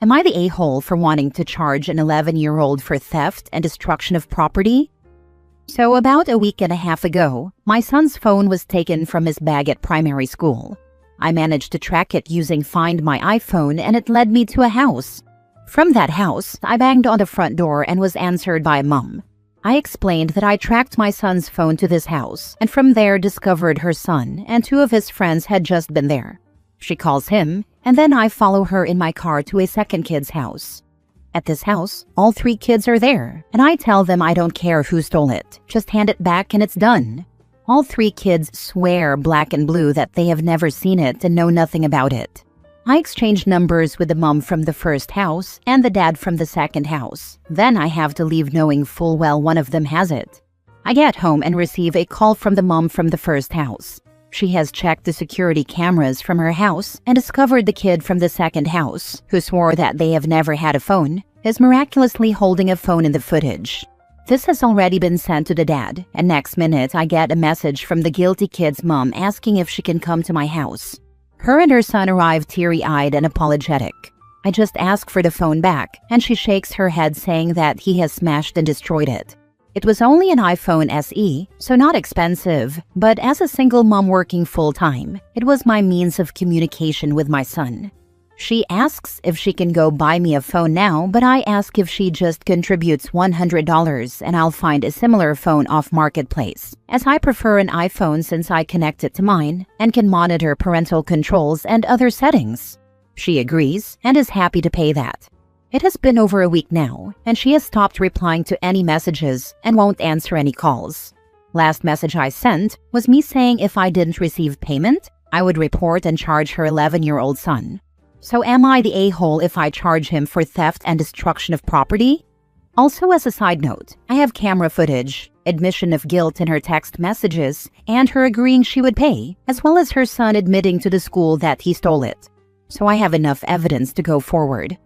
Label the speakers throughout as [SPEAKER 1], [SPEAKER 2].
[SPEAKER 1] Am I the a-hole for wanting to charge an 11-year-old for theft and destruction of property? So about a week and a half ago, my son's phone was taken from his bag at primary school. I managed to track it using Find My iPhone, and it led me to a house. From that house, I banged on the front door and was answered by a mom. I explained that I tracked my son's phone to this house, and from there discovered her son and 2 of his friends had just been there. She calls him, and then I follow her in my car to a second kid's house. At this house, all 3 kids are there, and I tell them I don't care who stole it, just hand it back and it's done. All 3 kids swear black and blue that they have never seen it and know nothing about it. I exchange numbers with the mom from the first house and the dad from the second house. Then I have to leave knowing full well one of them has it. I get home and receive a call from the mom from the first house. She has checked the security cameras from her house and discovered the kid from the second house, who swore that they have never had a phone, is miraculously holding a phone in the footage. This has already been sent to the dad, and next minute I get a message from the guilty kid's mom asking if she can come to my house. Her and her son arrive teary-eyed and apologetic. I just ask for the phone back, and she shakes her head saying that he has smashed and destroyed it. It was only an iPhone SE, so not expensive, but as a single mom working full-time, it was my means of communication with my son. She asks if she can go buy me a phone now, but I ask if she just contributes $100 and I'll find a similar phone off Marketplace, as I prefer an iPhone since I connect it to mine and can monitor parental controls and other settings. She agrees and is happy to pay that. It has been over a week now, and she has stopped replying to any messages and won't answer any calls. Last message I sent was me saying if I didn't receive payment, I would report and charge her 11-year-old son. So am I the a-hole if I charge him for theft and destruction of property? Also, as a side note, I have camera footage, admission of guilt in her text messages, and her agreeing she would pay, as well as her son admitting to the school that he stole it. So I have enough evidence to go forward.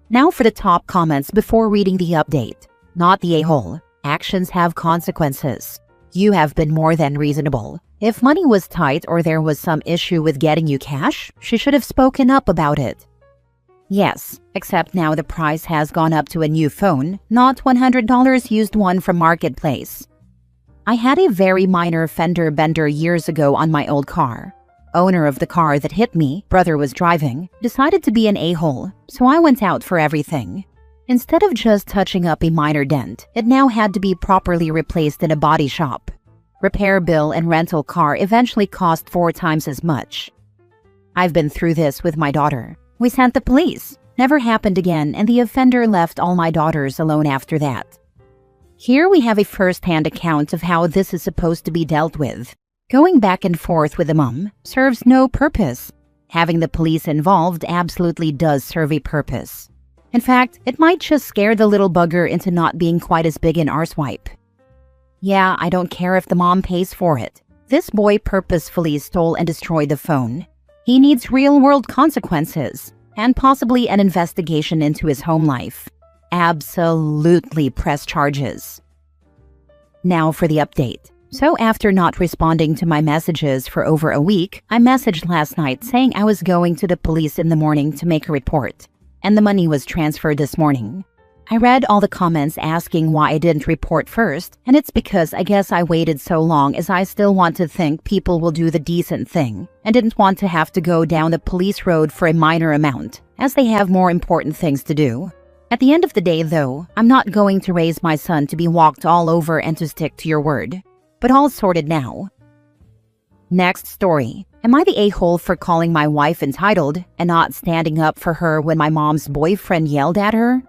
[SPEAKER 1] Now for the top comments before reading the update. Not the a-hole. Actions have consequences. You have been more than reasonable. If money was tight or there was some issue with getting you cash, she should have spoken up about it. Yes, except now the price has gone up to a new phone, not $100 used one from Marketplace. I had a very minor fender bender years ago on my old car. Owner of the car that hit me, brother was driving, decided to be an a-hole, so I went out for everything. Instead of just touching up a minor dent, it now had to be properly replaced in a body shop. Repair bill and rental car eventually cost 4 times as much. I've been through this with my daughter. We sent the police. Never happened again, and the offender left all my daughters alone after that. Here we have a first-hand account of how this is supposed to be dealt with. Going back and forth with the mom serves no purpose. Having the police involved absolutely does serve a purpose. In fact, it might just scare the little bugger into not being quite as big an arswipe. Yeah, I don't care if the mom pays for it. This boy purposefully stole and destroyed the phone. He needs real-world consequences, and possibly an investigation into his home life. Absolutely press charges. Now for the update. So after not responding to my messages for over a week, I messaged last night saying I was going to the police in the morning to make a report, and the money was transferred this morning. I read all the comments asking why I didn't report first, and it's because I guess I waited so long as I still want to think people will do the decent thing, and didn't want to have to go down the police road for a minor amount, as they have more important things to do. At the end of the day, though, I'm not going to raise my son to be walked all over and to stick to your word. But all sorted now. Next story. Am I the a-hole for calling my wife entitled and not standing up for her when my mom's boyfriend yelled at her?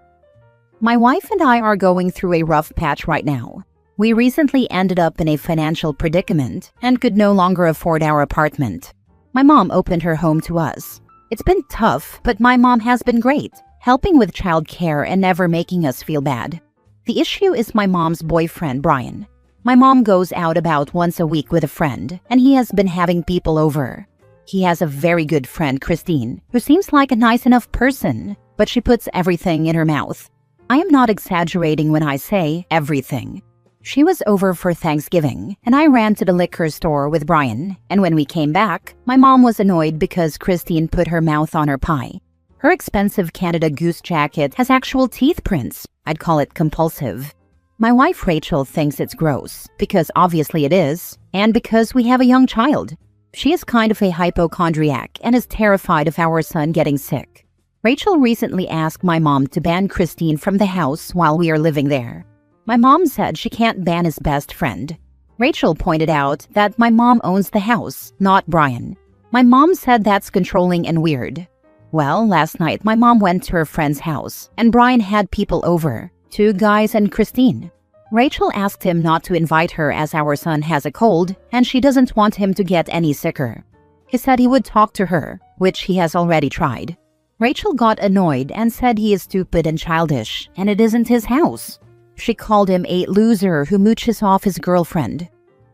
[SPEAKER 1] My wife and I are going through a rough patch right now. We recently ended up in a financial predicament and could no longer afford our apartment. My mom opened her home to us. It's been tough, but my mom has been great, helping with childcare and never making us feel bad. The issue is my mom's boyfriend, Brian. My mom goes out about once a week with a friend, and he has been having people over. He has a very good friend, Christine, who seems like a nice enough person, but she puts everything in her mouth. I am not exaggerating when I say everything. She was over for Thanksgiving, and I ran to the liquor store with Brian, and when we came back, my mom was annoyed because Christine put her mouth on her pie. Her expensive Canada Goose jacket has actual teeth prints. I'd call it compulsive. My wife Rachel thinks it's gross, because obviously it is, and because we have a young child. She is kind of a hypochondriac and is terrified of our son getting sick. Rachel recently asked my mom to ban Christine from the house while we are living there. My mom said she can't ban his best friend. Rachel pointed out that my mom owns the house, not Brian. My mom said that's controlling and weird. Well, last night my mom went to her friend's house, and Brian had people over, 2 guys and Christine. Rachel asked him not to invite her as our son has a cold, and she doesn't want him to get any sicker. He said he would talk to her, which he has already tried. Rachel got annoyed and said he is stupid and childish, and it isn't his house. She called him a loser who mooches off his girlfriend.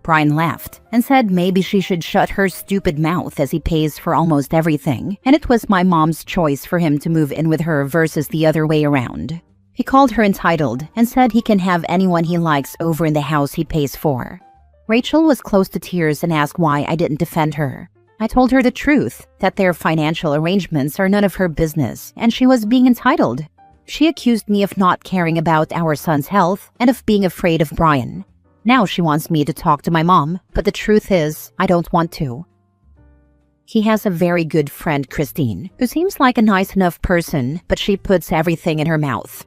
[SPEAKER 1] Brian laughed and said maybe she should shut her stupid mouth as he pays for almost everything, and it was my mom's choice for him to move in with her versus the other way around. He called her entitled and said he can have anyone he likes over in the house he pays for. Rachel was close to tears and asked why I didn't defend her. I told her the truth, that their financial arrangements are none of her business, and she was being entitled. She accused me of not caring about our son's health and of being afraid of Brian. Now she wants me to talk to my mom, but the truth is, I don't want to. He has a very good friend, Christine, who seems like a nice enough person, but she puts everything in her mouth.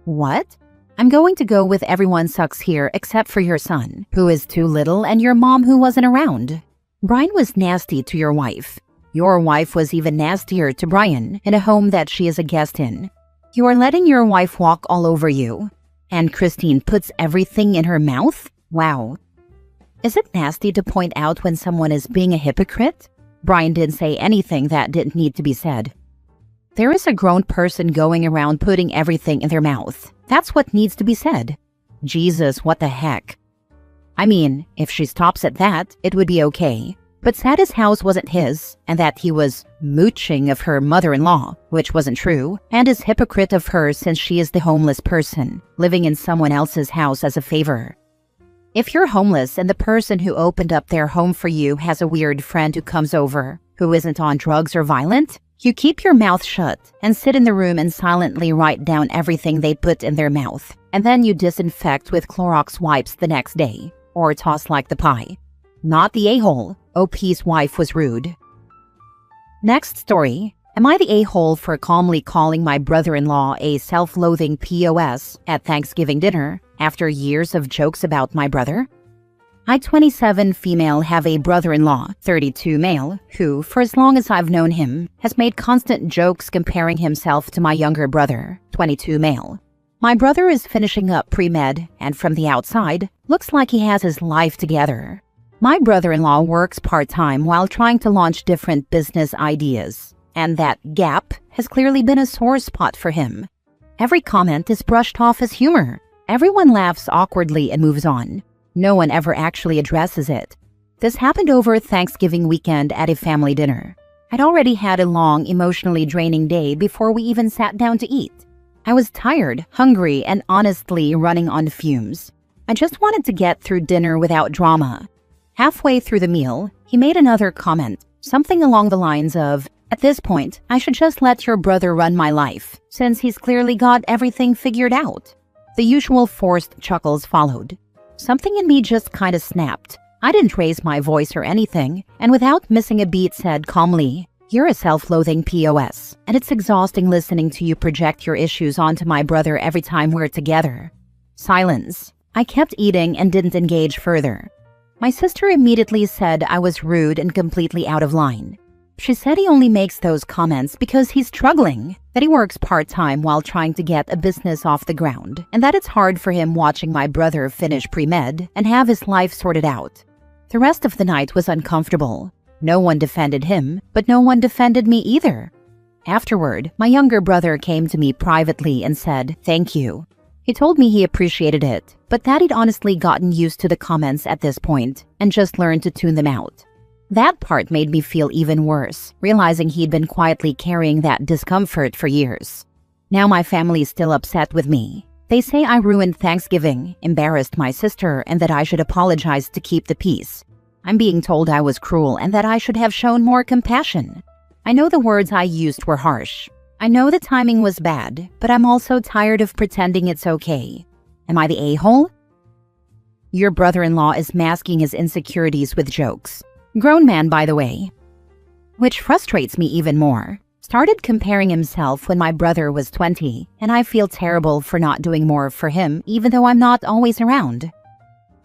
[SPEAKER 1] What? I'm going to go with everyone sucks here except for your son, who is too little, and your mom who wasn't around. Brian was nasty to your wife. Your wife was even nastier to Brian in a home that she is a guest in. You are letting your wife walk all over you. And Christine puts everything in her mouth? Wow. Is it nasty to point out when someone is being a hypocrite? Brian didn't say anything that didn't need to be said. There is a grown person going around putting everything in their mouth. That's what needs to be said. Jesus, what the heck? I mean, if she stops at that, it would be okay. But said his house wasn't his, and that he was mooching of her mother-in-law, which wasn't true, and is hypocrite of her since she is the homeless person, living in someone else's house as a favor. If you're homeless and the person who opened up their home for you has a weird friend who comes over, who isn't on drugs or violent, you keep your mouth shut and sit in the room and silently write down everything they put in their mouth, and then you disinfect with Clorox wipes the next day. Or toss like the pie. Not the a-hole. OP's wife was rude. Next story. Am I the a-hole for calmly calling my brother-in-law a self-loathing POS at Thanksgiving dinner after years of jokes about my brother? I, 27 female, have a brother-in-law, 32 male, who, for as long as I've known him, has made constant jokes comparing himself to my younger brother, 22 male. My brother is finishing up pre-med, and from the outside, looks like he has his life together. My brother-in-law works part-time while trying to launch different business ideas, and that gap has clearly been a sore spot for him. Every comment is brushed off as humor. Everyone laughs awkwardly and moves on. No one ever actually addresses it. This happened over Thanksgiving weekend at a family dinner. I'd already had a long, emotionally draining day before we even sat down to eat. I was tired, hungry, and honestly running on fumes. I just wanted to get through dinner without drama. Halfway through the meal, he made another comment, something along the lines of, "At this point, I should just let your brother run my life, since he's clearly got everything figured out." The usual forced chuckles followed. Something in me just kind of snapped. I didn't raise my voice or anything, and without missing a beat said calmly, "You're a self-loathing POS, and it's exhausting listening to you project your issues onto my brother every time we're together." Silence. I kept eating and didn't engage further. My sister immediately said I was rude and completely out of line. She said he only makes those comments because he's struggling, that he works part-time while trying to get a business off the ground, and that it's hard for him watching my brother finish pre-med and have his life sorted out. The rest of the night was uncomfortable. No one defended him, but no one defended me either. Afterward, my younger brother came to me privately and said, "Thank you." He told me he appreciated it, but that he'd honestly gotten used to the comments at this point and just learned to tune them out. That part made me feel even worse, realizing he'd been quietly carrying that discomfort for years. Now my family is still upset with me. They say I ruined Thanksgiving, embarrassed my sister, and that I should apologize to keep the peace. I'm being told I was cruel and that I should have shown more compassion. I know the words I used were harsh. I know the timing was bad, but I'm also tired of pretending it's okay. Am I the a-hole? Your brother-in-law is masking his insecurities with jokes. Grown man, by the way. Which frustrates me even more. Started comparing himself when my brother was 20, and I feel terrible for not doing more for him even though I'm not always around.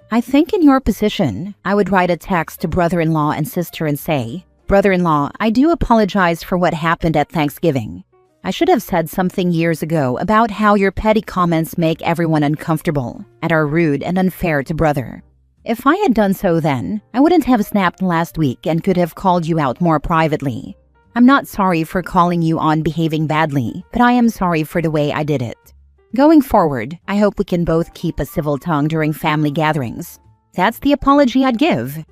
[SPEAKER 1] I think in your position, I would write a text to brother-in-law and sister and say, "Brother-in-law, I do apologize for what happened at Thanksgiving. I should have said something years ago about how your petty comments make everyone uncomfortable and are rude and unfair to brother. If I had done so then, I wouldn't have snapped last week and could have called you out more privately. I'm not sorry for calling you on behaving badly, but I am sorry for the way I did it. Going forward, I hope we can both keep a civil tongue during family gatherings. That's the apology I'd give."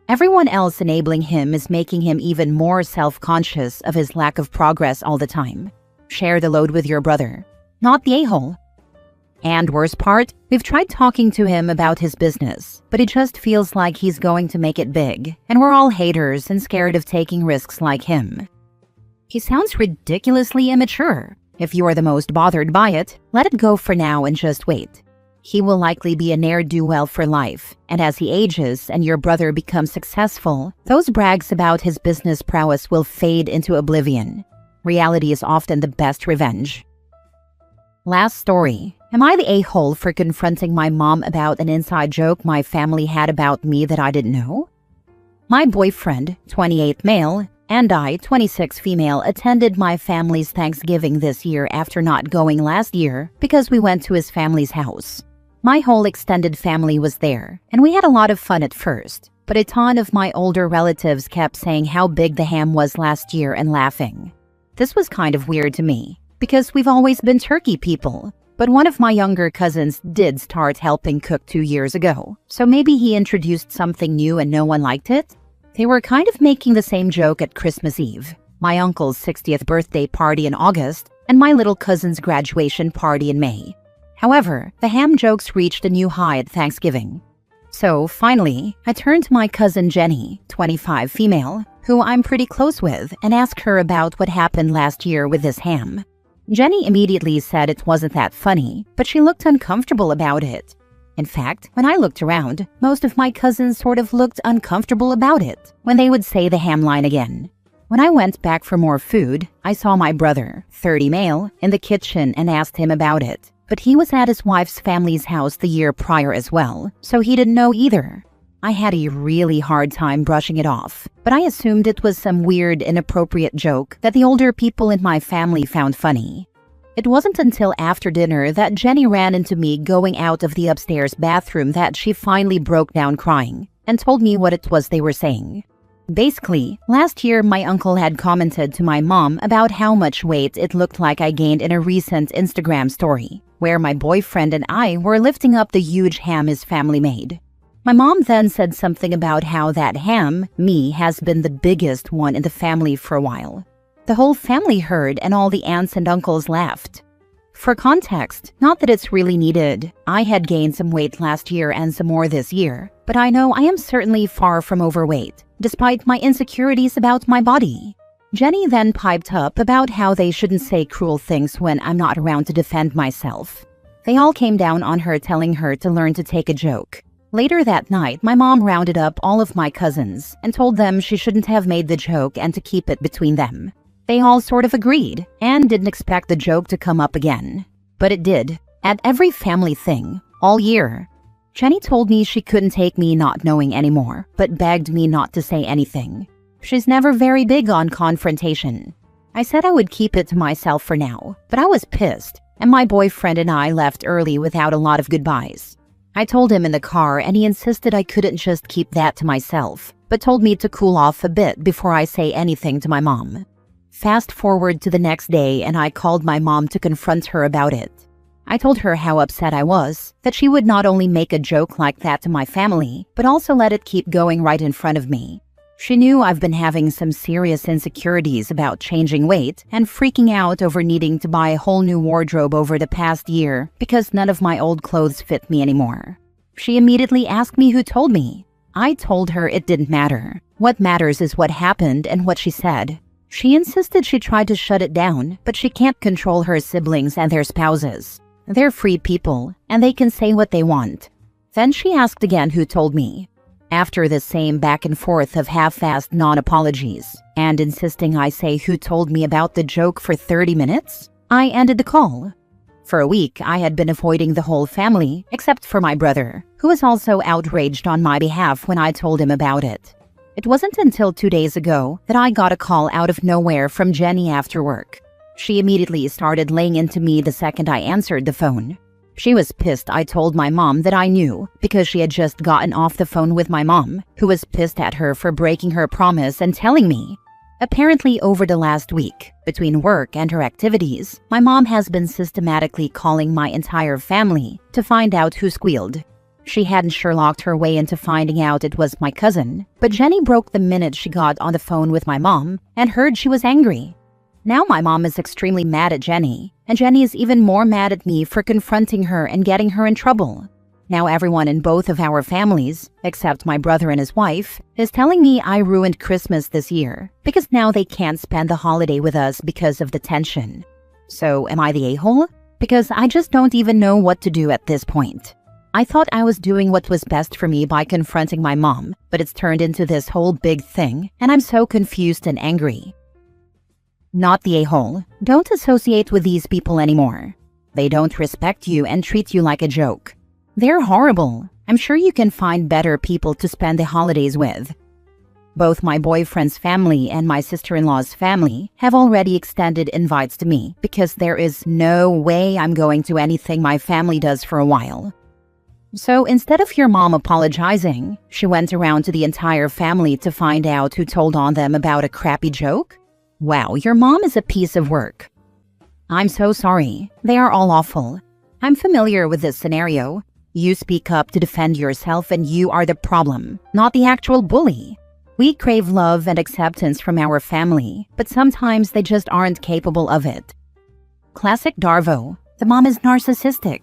[SPEAKER 1] Everyone else enabling him is making him even more self-conscious of his lack of progress all the time. Share the load with your brother, not the a-hole. And worst part, we've tried talking to him about his business, but he just feels like he's going to make it big, and we're all haters and scared of taking risks like him. He sounds ridiculously immature. If you are the most bothered by it, let it go for now and just wait. He will likely be a ne'er-do-well for life, and as he ages and your brother becomes successful, those brags about his business prowess will fade into oblivion. Reality is often the best revenge. Last story. Am I the a-hole for confronting my mom about an inside joke my family had about me that I didn't know? My boyfriend, 28 male, and I, 26 female, attended my family's Thanksgiving this year after not going last year because we went to his family's house. My whole extended family was there, and we had a lot of fun at first, but a ton of my older relatives kept saying how big the ham was last year and laughing. This was kind of weird to me, because we've always been turkey people. But one of my younger cousins did start helping cook 2 years ago, so maybe he introduced something new and no one liked it? They were kind of making the same joke at Christmas Eve, my uncle's 60th birthday party in August, and my little cousin's graduation party in May. However, the ham jokes reached a new high at Thanksgiving. So, finally, I turned to my cousin Jenny, 25 female, who I'm pretty close with, and asked her about what happened last year with this ham. Jenny immediately said it wasn't that funny, but she looked uncomfortable about it. In fact, when I looked around, most of my cousins sort of looked uncomfortable about it when they would say the ham line again. When I went back for more food, I saw my brother, 30 male, in the kitchen and asked him about it. But he was at his wife's family's house the year prior as well, so he didn't know either. I had a really hard time brushing it off, but I assumed it was some weird, inappropriate joke that the older people in my family found funny. It wasn't until after dinner that Jenny ran into me going out of the upstairs bathroom that she finally broke down crying and told me what it was they were saying. Basically, last year my uncle had commented to my mom about how much weight it looked like I gained in a recent Instagram story, where my boyfriend and I were lifting up the huge ham his family made. My mom then said something about how that ham, me, has been the biggest one in the family for a while. The whole family heard and all the aunts and uncles laughed. For context, not that it's really needed, I had gained some weight last year and some more this year, but I know I am certainly far from overweight, despite my insecurities about my body. Jenny then piped up about how they shouldn't say cruel things when I'm not around to defend myself. They all came down on her telling her to learn to take a joke. Later that night, my mom rounded up all of my cousins and told them she shouldn't have made the joke and to keep it between them. They all sort of agreed and didn't expect the joke to come up again. But it did, at every family thing, all year. Jenny told me she couldn't take me not knowing anymore, but begged me not to say anything. She's never very big on confrontation. I said I would keep it to myself for now, but I was pissed, and my boyfriend and I left early without a lot of goodbyes. I told him in the car and he insisted I couldn't just keep that to myself, but told me to cool off a bit before I say anything to my mom. Fast forward to the next day and I called my mom to confront her about it. I told her how upset I was, that she would not only make a joke like that to my family, but also let it keep going right in front of me. She knew I've been having some serious insecurities about changing weight and freaking out over needing to buy a whole new wardrobe over the past year because none of my old clothes fit me anymore. She immediately asked me who told me. I told her it didn't matter. What matters is what happened and what she said. She insisted she tried to shut it down, but she can't control her siblings and their spouses. They're free people, and they can say what they want. Then she asked again who told me. After the same back and forth of half-assed non-apologies, and insisting I say who told me about the joke for 30 minutes, I ended the call. For a week, I had been avoiding the whole family, except for my brother, who was also outraged on my behalf when I told him about it. It wasn't until 2 days ago that I got a call out of nowhere from Jenny after work. She immediately started laying into me the second I answered the phone. She was pissed I told my mom that I knew because she had just gotten off the phone with my mom, who was pissed at her for breaking her promise and telling me. Apparently, over the last week, between work and her activities, my mom has been systematically calling my entire family to find out who squealed. She hadn't Sherlocked her way into finding out it was my cousin, but Jenny broke the minute she got on the phone with my mom and heard she was angry. Now my mom is extremely mad at Jenny, and Jenny is even more mad at me for confronting her and getting her in trouble. Now everyone in both of our families, except my brother and his wife, is telling me I ruined Christmas this year because now they can't spend the holiday with us because of the tension. So am I the a-hole? Because I just don't even know what to do at this point. I thought I was doing what was best for me by confronting my mom, but it's turned into this whole big thing, and I'm so confused and angry. Not the a-hole. Don't associate with these people anymore. They don't respect you and treat you like a joke. They're horrible. I'm sure you can find better people to spend the holidays with. Both my boyfriend's family and my sister-in-law's family have already extended invites to me because there is no way I'm going to anything my family does for a while. So instead of your mom apologizing, she went around to the entire family to find out who told on them about a crappy joke? Wow, your mom is a piece of work. I'm so sorry. They are all awful. I'm familiar with this scenario. You speak up to defend yourself and you are the problem, not the actual bully. We crave love and acceptance from our family, but sometimes they just aren't capable of it. Classic Darvo. The mom is narcissistic.